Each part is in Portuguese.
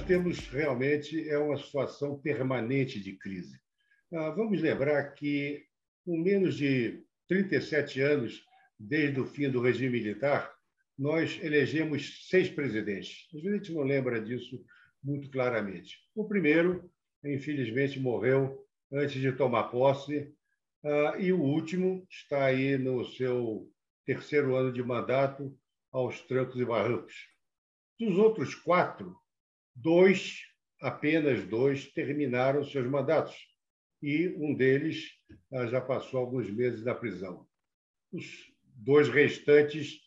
temos realmente uma situação permanente de crise. Vamos lembrar que, com menos de 37 anos, desde o fim do regime militar, nós elegemos 6 presidentes. A gente não lembra disso muito claramente. O primeiro, infelizmente, morreu antes de tomar posse, e o último está aí no seu terceiro ano de mandato, aos trancos e barrancos. Dos outros 4, apenas 2, terminaram seus mandatos, e um deles já passou alguns meses na prisão. Os 2 restantes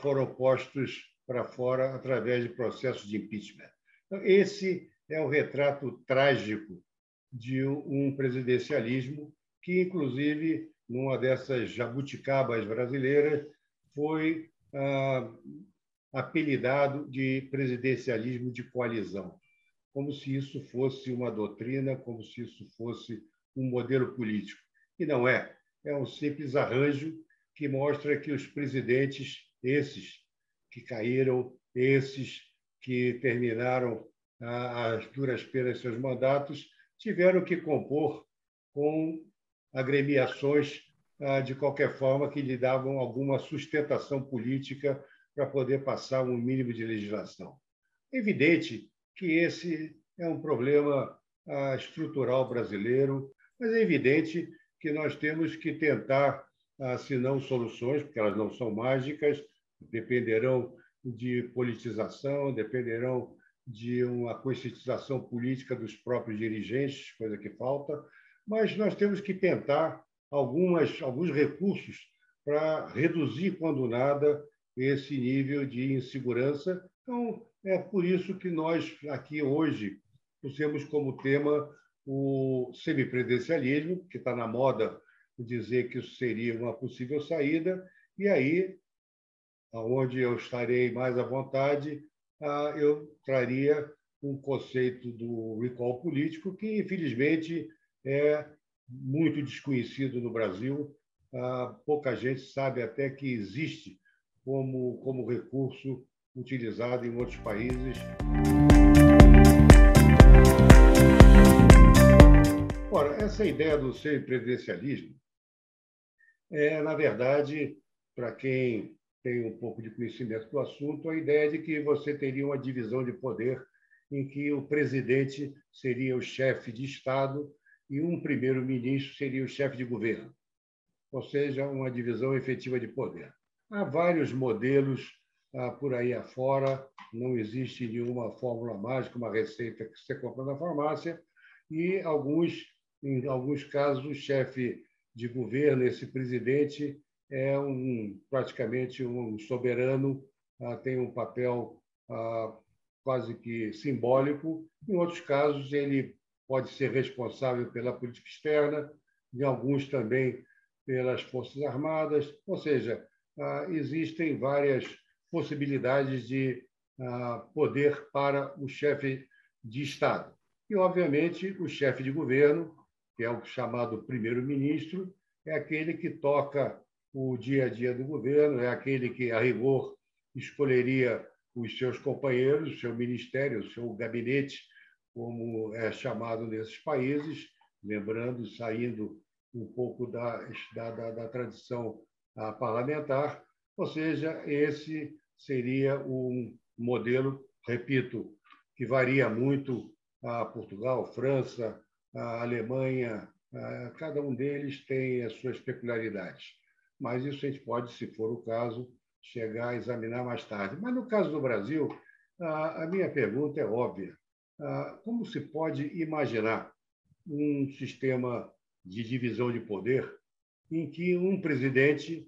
foram postos para fora através de processos de impeachment. Então, esse é o retrato trágico de um presidencialismo que, inclusive, numa dessas jabuticabas brasileiras, foi apelidado de presidencialismo de coalizão, como se isso fosse uma doutrina, como se isso fosse um modelo político. E não é. É um simples arranjo que mostra que os presidentes, esses que caíram, esses que terminaram às duras penas seus mandatos, tiveram que compor com agremiações, de qualquer forma, que lhe davam alguma sustentação política para poder passar um mínimo de legislação. É evidente que esse é um problema estrutural brasileiro, mas é evidente que nós temos que tentar, se não soluções, porque elas não são mágicas, dependerão de politização, dependerão de uma conscientização política dos próprios dirigentes, coisa que falta, mas nós temos que tentar alguns recursos para reduzir, quando nada, esse nível de insegurança. Então, é por isso que nós, aqui hoje, pusemos como tema o semipresidencialismo, que está na moda dizer que isso seria uma possível saída, e aí, onde eu estarei mais à vontade, eu traria um conceito do recall político, que, infelizmente, é muito desconhecido no Brasil. Pouca gente sabe até que existe como recurso utilizado em outros países. Ora, essa ideia do semipresidencialismo na verdade, para quem tem um pouco de conhecimento do assunto, a ideia de que você teria uma divisão de poder em que o presidente seria o chefe de Estado e um primeiro-ministro seria o chefe de governo, ou seja, uma divisão efetiva de poder. Há vários modelos por aí afora, não existe nenhuma fórmula mágica, uma receita que você compra na farmácia, e em alguns casos, o chefe de governo, esse presidente, é praticamente um soberano, tem um papel quase que simbólico. Em outros casos, ele pode ser responsável pela política externa, em alguns também pelas Forças Armadas, ou seja, existem várias possibilidades de poder para o chefe de Estado. E, obviamente, o chefe de governo, que é o chamado primeiro-ministro, é aquele que toca o dia a dia do governo, é aquele que, a rigor, escolheria os seus companheiros, o seu ministério, o seu gabinete, como é chamado nesses países, lembrando, saindo um pouco da tradição parlamentar, ou seja, esse seria um modelo, repito, que varia muito a Portugal, França, a Alemanha, cada um deles tem as suas peculiaridades. Mas isso a gente pode, se for o caso, chegar a examinar mais tarde. Mas, no caso do Brasil, a minha pergunta é óbvia. Como se pode imaginar um sistema de divisão de poder em que um presidente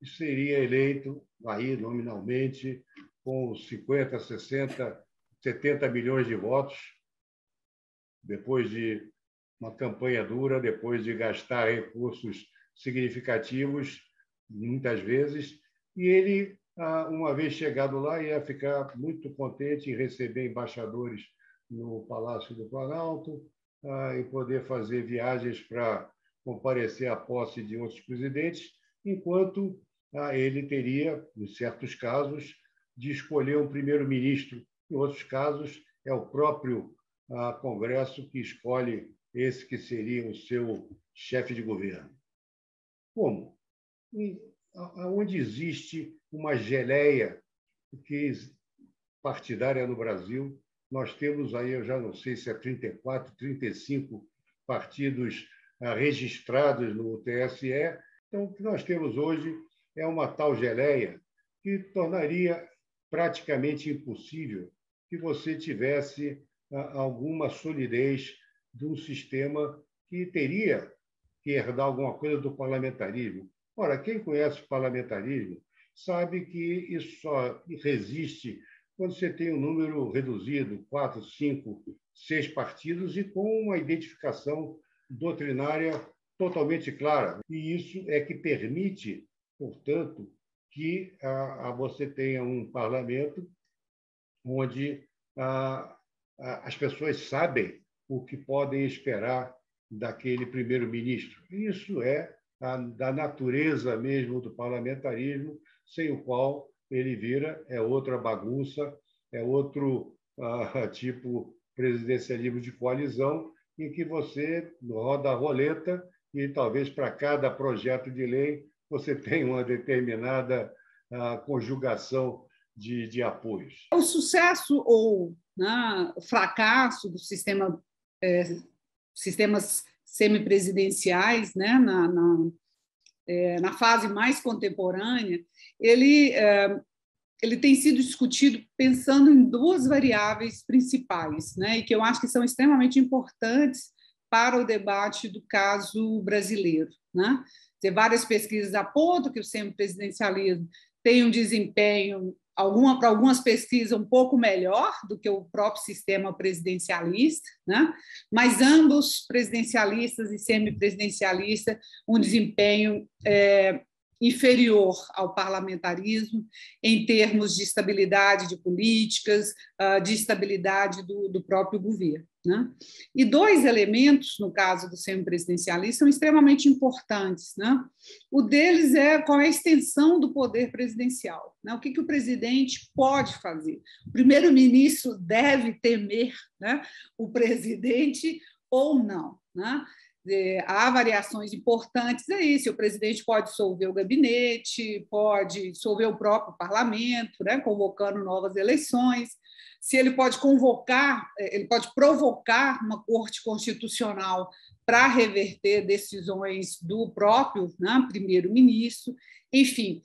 seria eleito, aí, nominalmente, com 50, 60, 70 milhões de votos, depois de uma campanha dura, depois de gastar recursos significativos, muitas vezes, e ele, uma vez chegado lá, ia ficar muito contente em receber embaixadores no Palácio do Planalto, e poder fazer viagens para comparecer à posse de outros presidentes, enquanto ele teria, em certos casos, de escolher um primeiro-ministro, em outros casos, é o próprio Congresso que escolhe esse que seria o seu chefe de governo. Como? Onde existe uma geleia partidária no Brasil, nós temos aí, eu já não sei se é 34, 35 partidos registrados no TSE. Então, o que nós temos hoje é uma tal geleia que tornaria praticamente impossível que você tivesse alguma solidez de um sistema que teria que herdar alguma coisa do parlamentarismo. Ora, quem conhece o parlamentarismo sabe que isso só resiste quando você tem um número reduzido, 4, 5, 6 partidos, e com uma identificação doutrinária totalmente clara. E isso é que permite, portanto, que você tenha um parlamento onde as pessoas sabem o que podem esperar daquele primeiro-ministro. Isso é da natureza mesmo do parlamentarismo, sem o qual ele vira outra bagunça, é outro tipo presidencialismo de coalizão, em que você roda a roleta e talvez para cada projeto de lei você tenha uma determinada conjugação de apoios. O sucesso ou o fracasso do sistemas semipresidenciais, né, na fase mais contemporânea, ele tem sido discutido pensando em duas variáveis principais, né, e que eu acho que são extremamente importantes para o debate do caso brasileiro, né? Várias pesquisas apontam que o semipresidencialismo tem um desempenho, para algumas pesquisas, um pouco melhor do que o próprio sistema presidencialista, né? Mas ambos, presidencialistas e semipresidencialistas, um desempenho inferior ao parlamentarismo em termos de estabilidade de políticas, de estabilidade do próprio governo, né? E dois elementos, no caso do semipresidencialismo, são extremamente importantes, né? O deles é qual é a extensão do poder presidencial, né? O que o presidente pode fazer. O primeiro-ministro deve temer, né, o presidente ou não, né? Há variações importantes aí, se o presidente pode dissolver o gabinete, pode dissolver o próprio parlamento, né, convocando novas eleições, se ele pode ele pode provocar uma corte constitucional para reverter decisões do próprio, né, primeiro-ministro, enfim.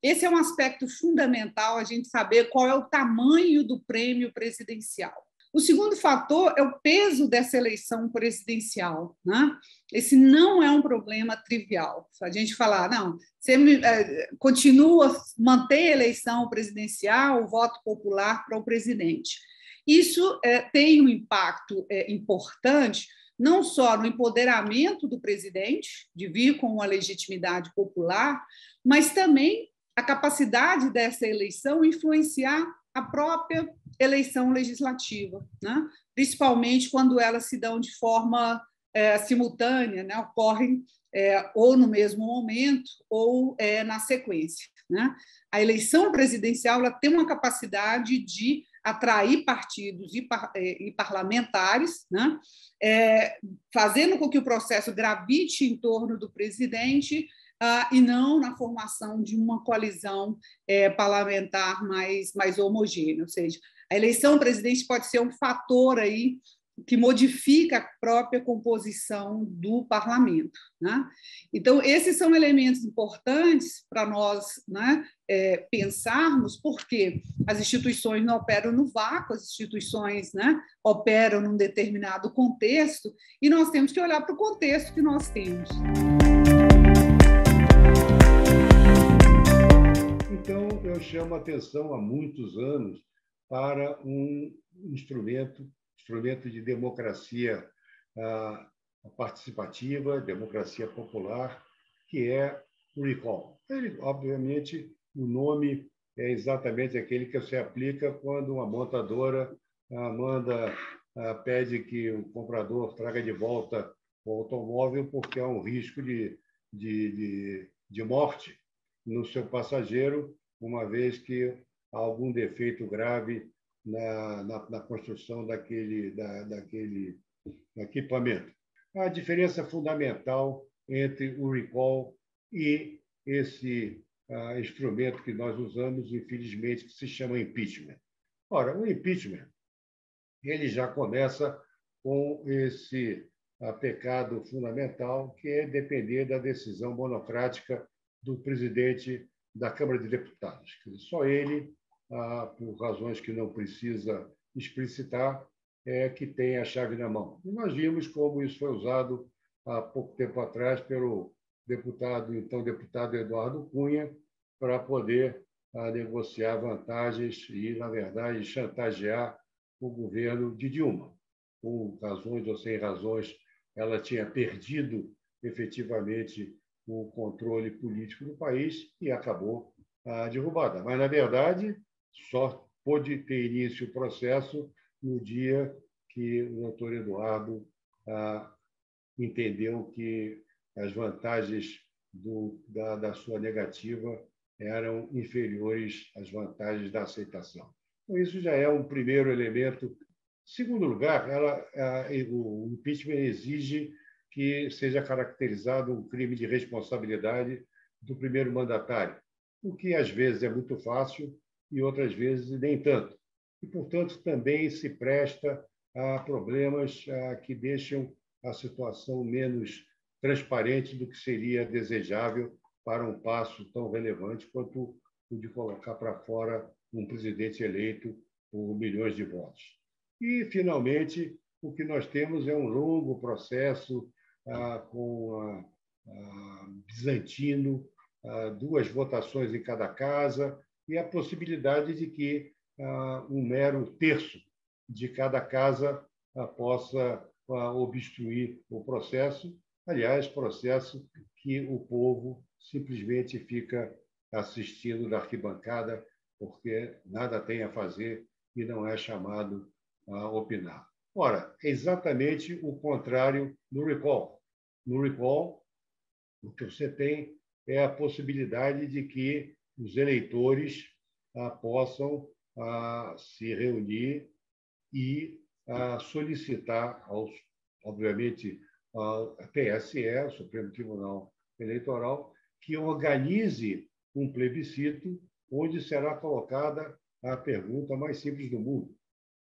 Esse é um aspecto fundamental, a gente saber qual é o tamanho do prêmio presidencial. O segundo fator é o peso dessa eleição presidencial, né? Esse não é um problema trivial. Se a gente falar, não, você continua, mantém a eleição presidencial, o voto popular para o presidente. Isso tem um impacto importante, não só no empoderamento do presidente, de vir com uma legitimidade popular, mas também a capacidade dessa eleição influenciar a própria eleição legislativa, né? Principalmente quando elas se dão de forma simultânea, né? Ocorrem ou no mesmo momento ou na sequência, né? A eleição presidencial ela tem uma capacidade de atrair partidos e parlamentares, né? Fazendo com que o processo gravite em torno do presidente e não na formação de uma coalizão parlamentar mais homogênea. Ou seja, a eleição presidente pode ser um fator aí que modifica a própria composição do parlamento, né? Então, esses são elementos importantes para nós, né, pensarmos, porque as instituições não operam no vácuo, as instituições, né, operam num determinado contexto, e nós temos que olhar para o contexto que nós temos. Então, eu chamo a atenção há muitos anos para um instrumento de democracia participativa, democracia popular, que é o recall. Ele, obviamente, o nome é exatamente aquele que se aplica quando uma montadora pede que o comprador traga de volta o automóvel porque há um risco de morte no seu passageiro, uma vez que há algum defeito grave na construção daquele equipamento. A diferença fundamental entre o recall e esse instrumento que nós usamos, infelizmente, que se chama impeachment. Ora, o impeachment ele já começa com esse pecado fundamental, que é depender da decisão monocrática do presidente da Câmara de Deputados. Só ele, por razões que não precisa explicitar, que tem a chave na mão. E nós vimos como isso foi usado há pouco tempo atrás pelo então deputado Eduardo Cunha, para poder negociar vantagens e, na verdade, chantagear o governo de Dilma. Com razões ou sem razões, ela tinha perdido efetivamente o controle político do país e acabou derrubada. Mas, na verdade, só pôde ter início o processo no dia que o doutor Eduardo entendeu que as vantagens da sua negativa eram inferiores às vantagens da aceitação. Então, isso já é um primeiro elemento. Segundo lugar, o impeachment exige que seja caracterizado um crime de responsabilidade do primeiro mandatário, o que às vezes é muito fácil e outras vezes nem tanto. E, portanto, também se presta a problemas que deixam a situação menos transparente do que seria desejável para um passo tão relevante quanto o de colocar para fora um presidente eleito por milhões de votos. E, finalmente, o que nós temos é um longo processo com bizantino, 2 votações em cada casa e a possibilidade de que um mero terço de cada casa possa obstruir o processo. Aliás, processo que o povo simplesmente fica assistindo da arquibancada, porque nada tem a fazer e não é chamado a opinar. Ora, é exatamente o contrário no recall. No recall, o que você tem é a possibilidade de que os eleitores possam se reunir e solicitar obviamente, ao TSE, o Supremo Tribunal Eleitoral, que organize um plebiscito onde será colocada a pergunta mais simples do mundo: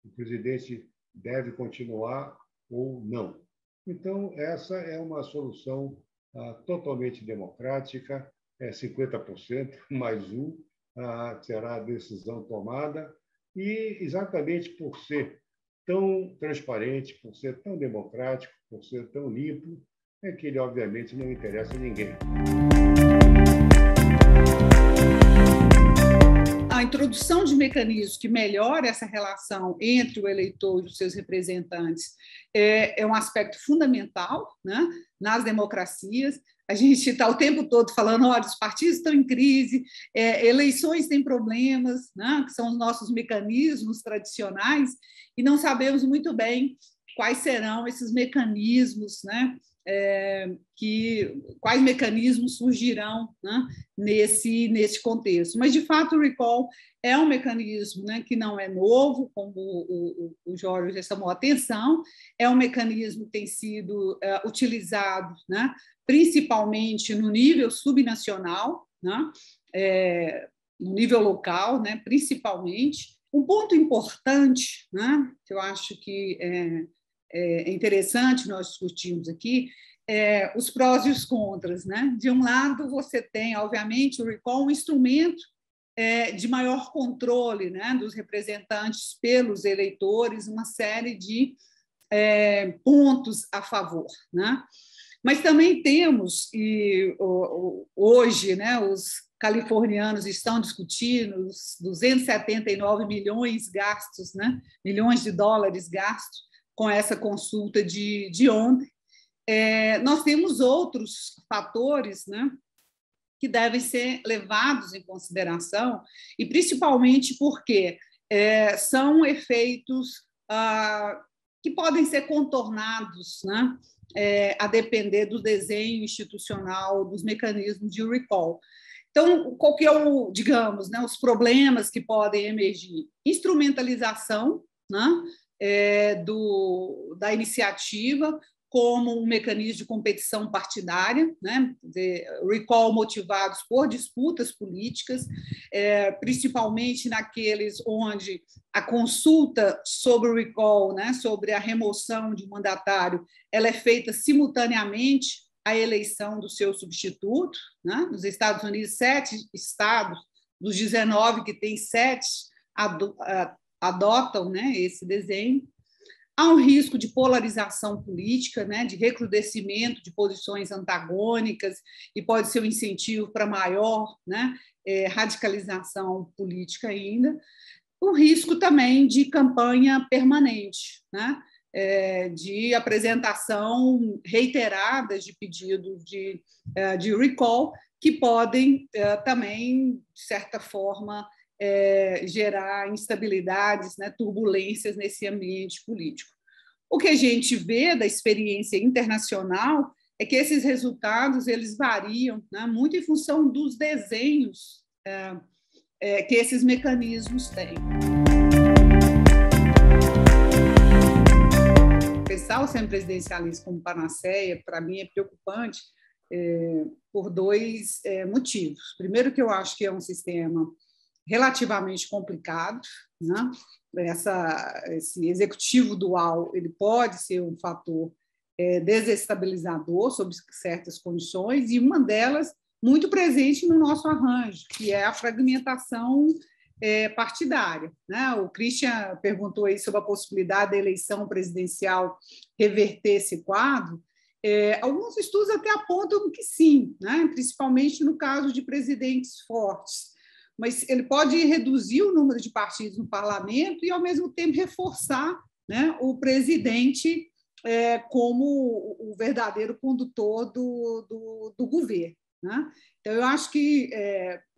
o presidente deve continuar ou não? Então, essa é uma solução totalmente democrática, 50% mais um, será a decisão tomada, e exatamente por ser tão transparente, por ser tão democrático, por ser tão limpo, é que ele, obviamente, não interessa a ninguém. A introdução de mecanismos que melhorem essa relação entre o eleitor e os seus representantes é um aspecto fundamental, né, nas democracias. A gente está o tempo todo falando, olha, os partidos estão em crise, eleições têm problemas, né, que são os nossos mecanismos tradicionais, e não sabemos muito bem quais serão esses mecanismos, né, quais mecanismos surgirão, né, nesse contexto. Mas, de fato, o recall é um mecanismo, né, que não é novo, como o Jorge já chamou a atenção, é um mecanismo que tem sido utilizado, né, principalmente no nível subnacional, né, no nível local, né, principalmente. Um ponto importante, né, que eu acho que é interessante nós discutirmos aqui, os prós e os contras, né? De um lado, você tem, obviamente, o recall, um instrumento de maior controle, né, dos representantes pelos eleitores, uma série de pontos a favor, né? Mas também temos, e hoje, né, os californianos estão discutindo os 279 milhões gastos, né, milhões de dólares gastos com essa consulta de ontem. Nós temos outros fatores, né, que devem ser levados em consideração, e principalmente porque são efeitos que podem ser contornados, né, a depender do desenho institucional dos mecanismos de recall. Então, qual que é digamos, né, os problemas que podem emergir? Instrumentalização, né, da iniciativa como um mecanismo de competição partidária, né, recall motivados por disputas políticas, principalmente naqueles onde a consulta sobre o recall, né, sobre a remoção de um mandatário, ela é feita simultaneamente à eleição do seu substituto. Né? Nos Estados Unidos, 7 estados dos 19 que tem 7 adotam, né, esse desenho. Há um risco de polarização política, né, de recrudescimento de posições antagônicas, e pode ser um incentivo para maior, né, radicalização política ainda. O risco também de campanha permanente, né, de apresentação reiterada de pedidos de recall, que podem também, de certa forma, gerar instabilidades, né, turbulências nesse ambiente político. O que a gente vê da experiência internacional é que esses resultados eles variam, né, muito em função dos desenhos que esses mecanismos têm. Pensar o semipresidencialismo como panaceia, para mim, é preocupante por 2 motivos. Primeiro, que eu acho que é um sistema relativamente complicado, né? Esse executivo dual ele pode ser um fator desestabilizador sob certas condições, e uma delas muito presente no nosso arranjo, que é a fragmentação partidária. Né? O Christian perguntou aí sobre a possibilidade da eleição presidencial reverter esse quadro. Alguns estudos até apontam que sim, né? Principalmente no caso de presidentes fortes, mas ele pode reduzir o número de partidos no parlamento e, ao mesmo tempo, reforçar, né, o presidente como o verdadeiro condutor do governo. Né? Então, eu acho que,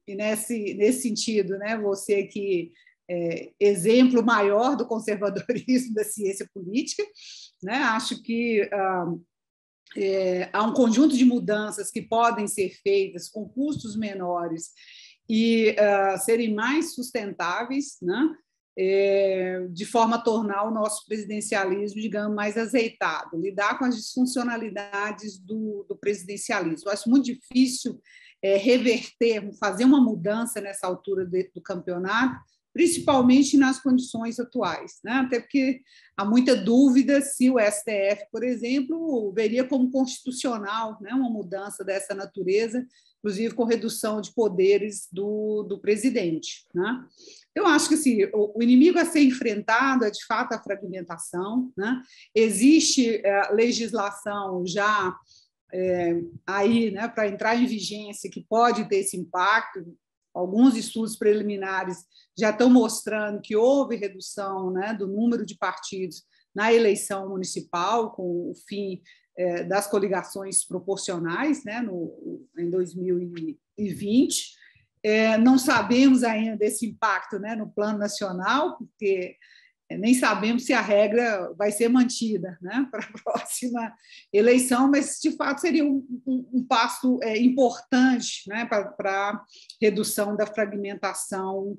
nesse sentido, né, você que exemplo maior do conservadorismo da ciência política, né, acho que há um conjunto de mudanças que podem ser feitas com custos menores e serem mais sustentáveis, né? De forma a tornar o nosso presidencialismo, digamos, mais azeitado, lidar com as disfuncionalidades do presidencialismo. Eu acho muito difícil reverter, fazer uma mudança nessa altura do campeonato, principalmente nas condições atuais, né? Até porque há muita dúvida se o STF, por exemplo, veria como constitucional, né, uma mudança dessa natureza, inclusive com redução de poderes do presidente. Né? Eu acho que assim, o inimigo a ser enfrentado é, de fato, a fragmentação. Né? Existe legislação já aí, né, para entrar em vigência, que pode ter esse impacto. Alguns estudos preliminares já estão mostrando que houve redução, né, do número de partidos na eleição municipal, com o fim das coligações proporcionais, né, em 2020. Não sabemos ainda desse impacto, né, no plano nacional, porque nem sabemos se a regra vai ser mantida, né, para a próxima eleição, mas, de fato, seria um passo importante, né, para a redução da fragmentação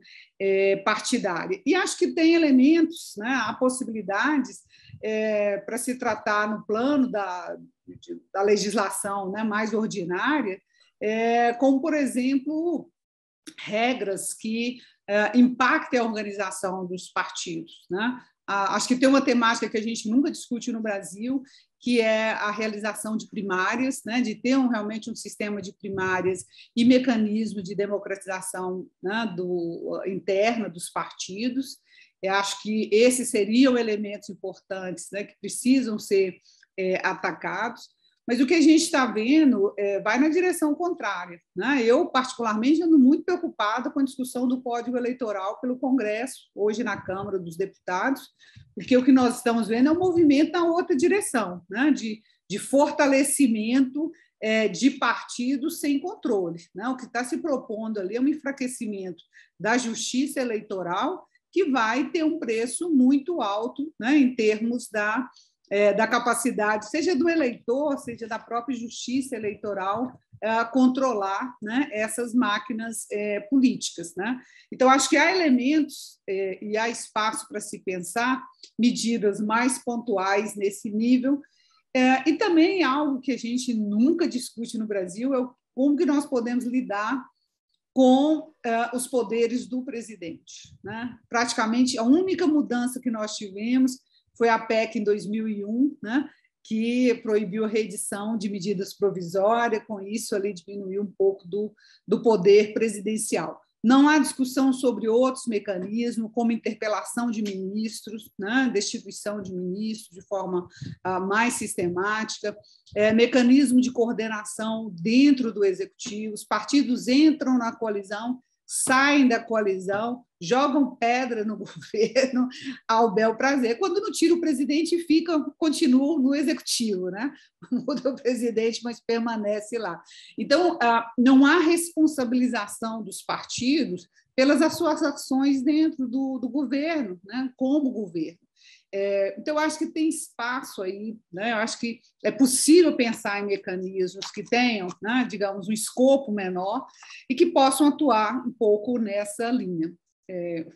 partidária. E acho que tem elementos, né, há possibilidades para se tratar no plano da legislação, né, mais ordinária, como, por exemplo, regras que impactem a organização dos partidos. Né? Acho que tem uma temática que a gente nunca discute no Brasil, que é a realização de primárias, né? De ter realmente um sistema de primárias e mecanismo de democratização, né, interna dos partidos. Eu acho que esses seriam elementos importantes, né, que precisam ser atacados. Mas o que a gente está vendo vai na direção contrária. Né? Eu, particularmente, ando muito preocupada com a discussão do Código Eleitoral pelo Congresso, hoje na Câmara dos Deputados, porque o que nós estamos vendo é um movimento na outra direção, né? de fortalecimento de partidos sem controle. Né? O que está se propondo ali é um enfraquecimento da justiça eleitoral, que vai ter um preço muito alto, né, em termos da capacidade, seja do eleitor, seja da própria justiça eleitoral, controlar, né, essas máquinas políticas, né? Então, acho que há elementos e há espaço para se pensar medidas mais pontuais nesse nível. E também algo que a gente nunca discute no Brasil é como que nós podemos lidar com os poderes do presidente, né? Praticamente, a única mudança que nós tivemos foi a PEC em 2001, né? Que proibiu a reedição de medidas provisórias, com isso ali diminuiu um pouco do poder presidencial. Não há discussão sobre outros mecanismos, como interpelação de ministros, né, destituição de ministros de forma mais sistemática, mecanismo de coordenação dentro do executivo. Os partidos entram na coalizão, saem da coalizão, jogam pedra no governo ao bel prazer. Quando não tira o presidente, continua no executivo, né? Muda o presidente, mas permanece lá. Então, não há responsabilização dos partidos pelas suas ações dentro do governo, né? Como governo. Então, eu acho que tem espaço aí, né? Eu acho que é possível pensar em mecanismos que tenham, né, digamos, um escopo menor e que possam atuar um pouco nessa linha.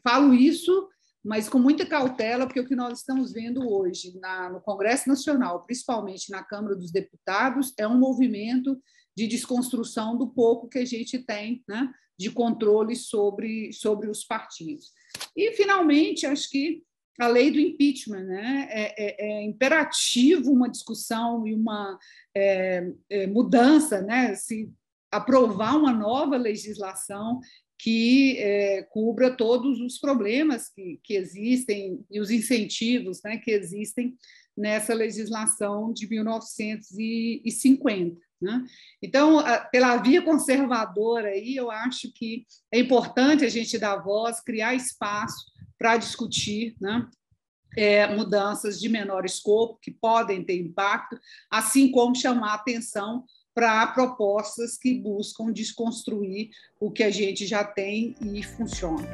Falo isso, mas com muita cautela, porque o que nós estamos vendo hoje no Congresso Nacional, principalmente na Câmara dos Deputados, é um movimento de desconstrução do pouco que a gente tem, né, de controle sobre os partidos. E, finalmente, acho que a lei do impeachment, né? É imperativo uma discussão e uma mudança, né? Se aprovar uma nova legislação que cubra todos os problemas que existem e os incentivos, né, que existem nessa legislação de 1950. Né? Então, pela via conservadora, aí, eu acho que é importante a gente dar voz, criar espaço para discutir, né, mudanças de menor escopo que podem ter impacto, assim como chamar atenção para propostas que buscam desconstruir o que a gente já tem e funciona.